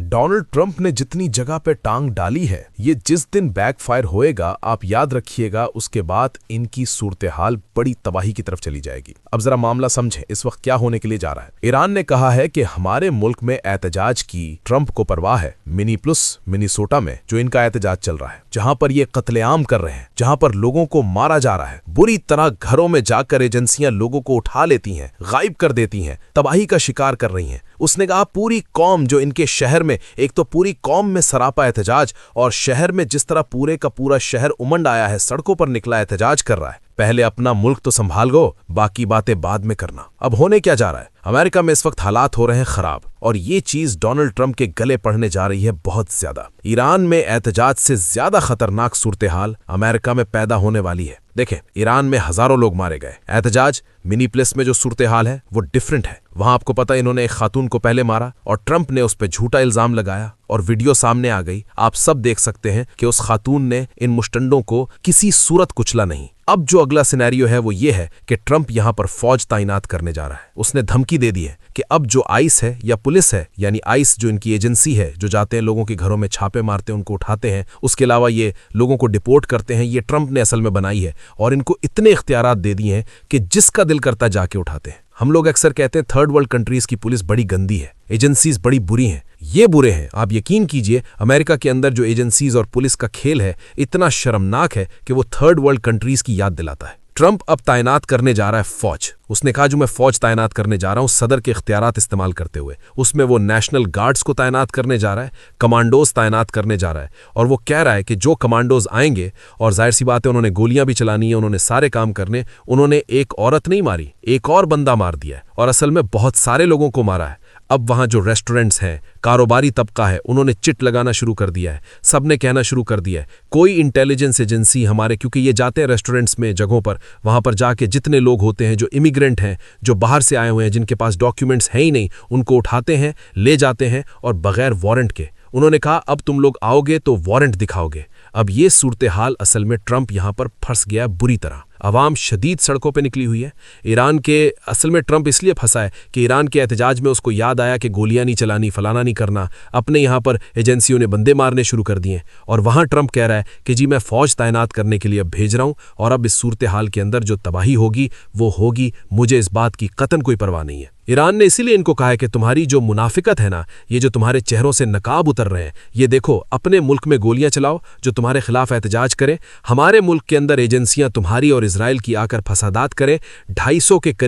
Donald Trump ने जितनी जगह पे टांग डाली है, ये जिस दिन बैकफायर होएगा, आप याद रखिएगा, उसके बाद इनकी सूरत-ए-हाल बड़ी तबाही की तरफ चली जाएगी। अब जरा मामला समझें, इस वक्त क्या होने के लिए जा रहा है। ईरान ने कहा है कि हमारे मुल्क में एहतजाज की ट्रंप को परवाह है। मिनीसोटा में जो इनका एहतजाज चल रहा है, जहां पर ये कत्लेआम कर रहे हैं, जहां पर लोगों को मारा जा रहा है, बुरी तरह घरों में जाकर एजेंसियां लोगों को उठा लेती हैं, गायब कर देती हैं, तबाही का शिकार कर रही हैं। उसने कहा पूरी कौम जो इनके शहर में, एक तो पूरी कौम में सरापा एहतजाज, और शहर में जिस तरह पूरे का पूरा शहर उमंड आया है, सड़कों पर निकला एहतजाज कर रहा है। पहले अपना मुल्क तो संभाल गो, बाकी बातें बाद में करना। अब होने क्या जा रहा है, अमेरिका में इस वक्त हालात हो रहे हैं खराब, और ये चीज डोनाल्ड ट्रंप के गले पड़ने जा रही है बहुत ज्यादा। ईरान में एहतजाज से ज्यादा खतरनाक सूरत-ए-हाल अमेरिका में पैदा होने वाली है। देखें, ईरान में हजारों लोग मारे गए। एहतजाज मिनीप्लेस में जो सूरत-ए-हाल है वो डिफरेंट है। वहां आपको पता है, इन्होंने एक खातून को पहले मारा और ट्रंप ने उस पर झूठा इल्जाम लगाया और वीडियो सामने आ गई। आप सब देख सकते हैं कि उस खातून ने इन मुश्तंडों को किसी सूरत कुचला नहीं। अब जो अगला सिनेरियो है वो ये है कि ट्रंप यहां पर फौज तैनात करने जा रहा है। उसने धमकी दे दी है कि अब जो आइस है या पुलिस है, यानी आइस जो इनकी एजेंसी है, जो जाते हैं लोगों के घरों में छापे मारते हैं, उनको उठाते हैं, उसके अलावा ये लोगों को डिपोर्ट करते हैं, ये ट्रंप ने असल में बनाई है और इनको इतने इख्तियारात दे दिए हैं कि जिसका दिल करता जाके उठाते हैं। हम लोग अक्सर कहते हैं थर्ड वर्ल्ड कंट्रीज की पुलिस बड़ी गंदी है, एजेंसीज बड़ी बुरी हैं। ये बुरे हैं। आप यकीन कीजिए, अमेरिका के अंदर जो एजेंसीज और पुलिस का खेल है इतना शर्मनाक है कि वो थर्ड वर्ल्ड कंट्रीज की याद दिलाता है। ट्रंप अब तैनात करने जा रहा है फौज। उसने कहा जो मैं फौज तैनात करने जा रहा हूं सदर के इख्तियारात इस्तेमाल करते हुए। उसमें वो नेशनल गार्ड्स को तैनात करने जा रहा है, कमांडोज तैनात करने जा रहा है, और वो कह रहा है कि जो कमांडोज आएंगे, और जाहिर सी बात है उन्होंने गोलियां भी चलानी है, उन्होंने सारे काम करने, उन्होंने एक औरत नहीं मारी, एक और बंदा मार दिया है, और असल में बहुत सारे लोगों को मारा है। अब वहां जो रेस्टोरेंट्स हैं, कारोबारी तबका है, उन्होंने चिट लगाना शुरू कर दिया है। सबने कहना शुरू कर दिया है कोई इंटेलिजेंस एजेंसी हमारे, क्योंकि ये जाते हैं रेस्टोरेंट्स में, जगहों पर, वहां पर जाके जितने लोग होते हैं जो इमिग्रेंट हैं, जो बाहर से आए हुए हैं, जिनके पास डॉक्यूमेंट्स हैं ही नहीं, उनको उठाते हैं, ले जाते हैं, और बगैर वारंट के। उन्होंने कहा अब तुम लोग आओगे तो वारंट दिखाओगे। अब ये सूरत-ए-हाल असल में ट्रंप यहां पर फंस गया बुरी तरह। अवाम शदीद सड़कों पे निकली हुई है। ईरान के, असल में ट्रंप इसलिए फंसा है कि ईरान के एहतजाज में उसको याद आया कि गोलियां नहीं चलानी, फलाना नहीं करना। अपने यहाँ पर एजेंसियों ने बंदे मारने शुरू कर दिए, और वहाँ ट्रंप कह रहा है कि जी मैं फौज तैनात करने के लिए अब भेज रहा हूँ, और अब इस सूरत-ए-हाल के अंदर जो तबाही होगी वो होगी, मुझे इस बात की कतन कोई परवाह नहीं है। ईरान ने इसीलिए इनको कहा है कि तुम्हारी जो मुनाफिकत है ना, ये जो तुम्हारे चेहरों से नकाब उतर रहे हैं, ये देखो, अपने मुल्क में गोलियां चलाओ जो तुम्हारे खिलाफ एहतजाज करें, हमारे मुल्क के अंदर एजेंसियां तुम्हारी और इजराइल की आकर फसादात करें। 250 के करीब